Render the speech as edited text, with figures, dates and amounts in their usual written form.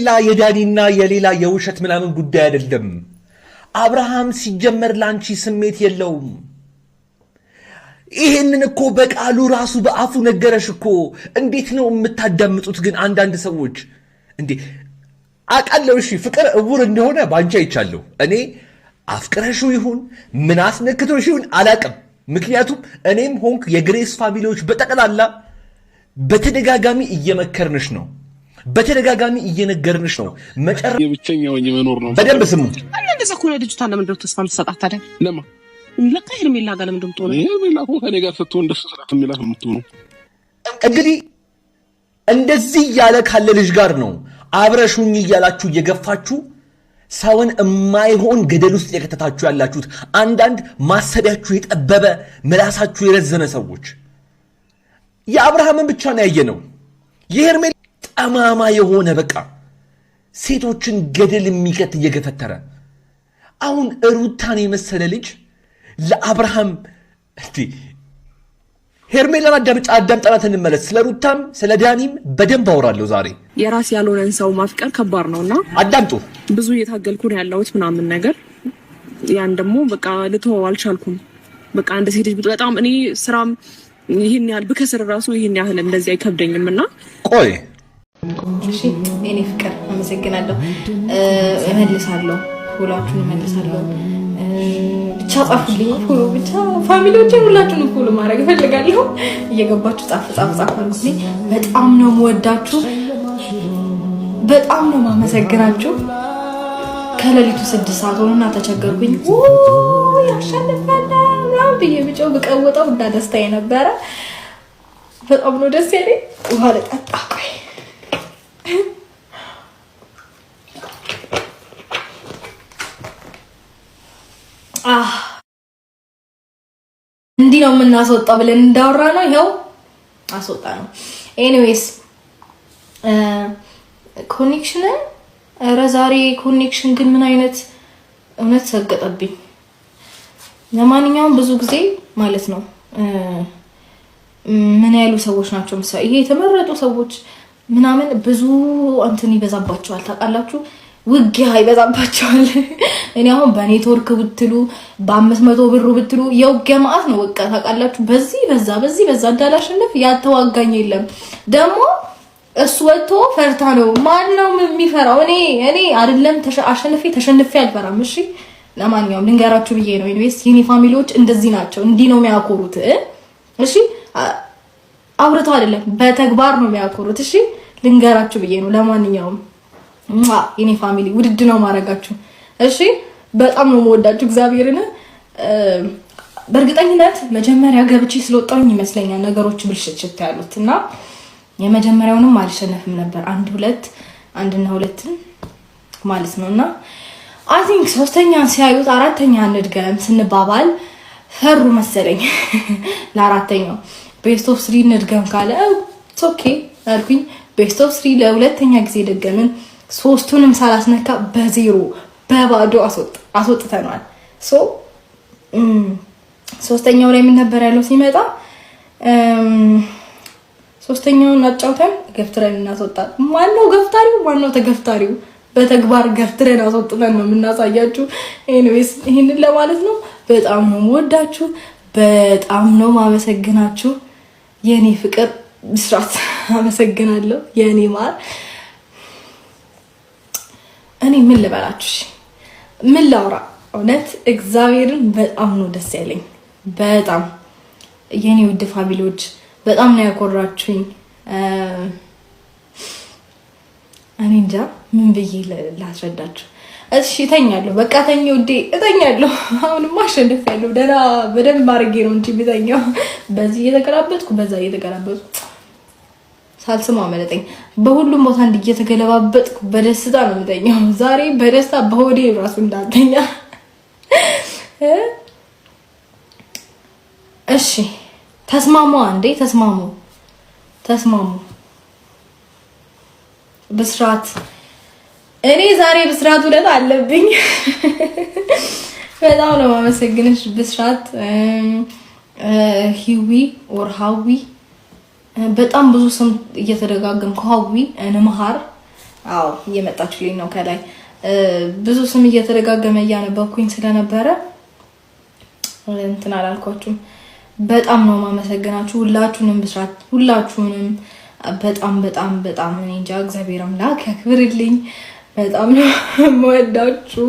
ሄርሜላ የዳኒና የሌላ የውሸት ምናምን ጉዳይ አይደለም። አብርሃም ሲጀመር ላንቺ ስሜት የለውም። ይሄንን እኮ በቃሉ ራሱ በአፉ ነገረሽ እኮ። እንዴት ነው የምታዳምጡት ግን አንዳንድ ሰዎች እንዴ? አቃለው እሺ ፍቅር እውር እንደሆነ ባንቺ አይቻለሁ። እኔ አፍቅረሽው ይሁን ምን አስነክቶሽ ይሁን አላቅም። ምክንያቱም እኔም ሆንክ የግሬስ ፋሚሊዎች በጠቅላላ በተደጋጋሚ እየመከርንሽ ነው፣ በተደጋጋሚ እየነገርንሽ ነው። መጨረሻ የብቸኛው መኖር ነው። በደንብ ስሙ። እንደዛ እኮ ነው ልጅቷን ለምን እንደው ተስፋ የምትሰጣት ታዲያ? ለማ ለካ ሄርሜላ ጋር ለምን እንደምትሆነ ሄርሜላ እኮ ከኔ ጋር ስትሆን እንደሱ ስራት የሚላት ነው የምትሆነው። እንግዲህ እንደዚህ እያለ ካለ ልጅ ጋር ነው አብረሹኝ እያላችሁ እየገፋችሁ ሰውን የማይሆን ገደል ውስጥ የከተታችሁ ያላችሁት አንዳንድ ማሰቢያችሁ የጠበበ ምላሳችሁ የረዘነ ሰዎች። የአብርሃምን ብቻ ነው ያየነው። የሄርሜላ ጠማማ የሆነ በቃ ሴቶችን ገደል የሚከት እየገፈተረ አሁን ሩታን የመሰለ ልጅ ለአብርሃም ሄርሜላን አዳምጠናት እንመለስ። ስለ ሩታም ስለ ዳኒም በደንብ አወራለሁ ዛሬ። የራስ ያልሆነን ሰው ማፍቀር ከባድ ነውና አዳምጡ። ብዙ እየታገልኩ ነው ያለሁት ምናምን ነገር ያን ደግሞ በቃ ልተወው አልቻልኩም። በቃ እንደ ሴት ልጅ በጣም እኔ ስራም ይሄን ያህል ብከስር ራሱ ይሄን ያህል እንደዚህ አይከብደኝምና ቆይ እሺ እኔ ፍቅር አመሰግናለሁ። እመልሳለሁ፣ ሁላችሁን እመልሳለሁ። ብቻ ጻፉልኝ ፎሎ ብቻ ፋሚሊዎቼ ሁላችሁንም ፎሎ ማድረግ እፈልጋለሁ። እየገባችሁ ጻፉ አድርጉልኝ። በጣም ነው የምወዳችሁ፣ በጣም ነው የማመሰግናችሁ። ከሌሊቱ 6 ሰዓት ሆነና ተቸገርኩኝ። ያሸንፋል ምናምን ብዬ ብቻው በቀወጣው እና ደስታዬ ነበረ። በጣም ነው ደስ ያለኝ። ውሃ ልጠጣ ቆይ። እንዲህ ነው የምናስወጣው ብለን እንዳወራ ነው ይሄው አስወጣ ነው። ኤኒዌይስ ኮኔክሽን ዛሬ ኮኔክሽን ግን ምን አይነት እውነት ሰገጠብኝ። ለማንኛውም ብዙ ጊዜ ማለት ነው ምን ያሉ ሰዎች ናቸው መሰለኝ ይሄ የተመረጡ ሰዎች ምናምን ብዙ እንትን ይበዛባቸዋል ታውቃላችሁ፣ ውጊያ ይበዛባቸዋል። እኔ አሁን በኔትወርክ ብትሉ በ500 ብር ብትሉ የውጊያ ማአት ነው በቃ ታውቃላችሁ። በዚህ በዛ እንዳላሸንፍ ያተዋጋኝ የለም። ደግሞ እሱ ወጥቶ ፈርታ ነው። ማን ነው የሚፈራው? እኔ አይደለም ተሸንፌ አልፈራም። እሺ ለማንኛውም ልንገራችሁ ብዬ ነው። ኢንቨስት የኔ ፋሚሊዎች እንደዚህ ናቸው፣ እንዲህ ነው የሚያኮሩት። እሺ አውርተው አይደለም በተግባር ነው የሚያኮሩት። እሺ ልንገራችሁ ብዬ ነው። ለማንኛውም የኔ ፋሚሊ ውድድ ነው ማረጋችሁ። እሺ በጣም ነው የምወዳችሁ እግዚአብሔርን። በእርግጠኝነት መጀመሪያ ገብቼ ስለወጣሁኝ ይመስለኛል ነገሮች ብልሽት ያሉትና የመጀመሪያውንም አልሸነፍም ነበር 1-2 ማለት ነውና አይ ቲንክ ሶስተኛን ሲያዩት አራተኛ እንድገም ስንባባል ፈሩ መሰለኝ። ለአራተኛው ቤስት ኦፍ 3 እንድገም ካለ ኦኬ አልኩኝ። ቤስት ኦፍ 3 ለሁለተኛ ጊዜ ደገምን። ሶስቱንም ሳላስነካ በዜሮ በባዶ አስወጥተናል። ሶስተኛው ላይ ምን ነበር ያለው ሲመጣ ሶስተኛውን አጫውተን ገፍትረን እናስወጣን። ማነው ገፍታሪው? ማነው ተገፍታሪው? በተግባር ገፍትረን አስወጥተን ነው የምናሳያችሁ። ኤኒዌይስ ይሄንን ለማለት ነው። በጣም ነው የምወዳችሁ፣ በጣም ነው ማመሰግናችሁ። የኔ ፍቅር ብስራት አመሰግናለሁ። የኔ ማር እኔ ምን ልበላችሁ? ምን ላውራ? እውነት እግዚአብሔርን በጣም ነው ደስ ያለኝ። በጣም የኔ ውድ ፋሚሊዎች በጣም ነው ያኮራችሁኝ። እኔ እንጃ ምን ብዬ ላስረዳችሁ። እሺ እተኛለሁ፣ በቃ ተኝ ውዴ እተኛለሁ። አሁንማ አሸንፌያለሁ። ደህና በደንብ አድርጌ ነው እንጂ ብተኛው በዚህ እየተገላበጥኩ በዛ እየተገላበጥኩ ሳልስማ መለጠኝ። በሁሉም ቦታ እየተገለባበጥኩ በደስታ ነው የምተኛው። ዛሬ በደስታ በሆዴ ራሱ እንዳልተኛ። እሺ ተስማሙ፣ አንዴ ተስማሙ። ብስራት እኔ ዛሬ ብስራት ውለታ አለብኝ። በጣም ነው ማመሰግንሽ ብስራት። ሂዊ ኦር ሃዊ በጣም ብዙ ስም እየተደጋገምኩ ሃዊ እንመሃር አዎ እየመጣችልኝ ነው ከላይ ብዙ ስም እየተደጋገመ እያነበብኩኝ ስለነበረ እንትን አላልኳችሁም። በጣም ነው ማመሰግናችሁ ሁላችሁንም ብስራት ሁላችሁንም በጣም በጣም በጣም እኔ እንጃ እግዚአብሔር አምላክ ያክብርልኝ። በጣም ነው የምወዳችሁ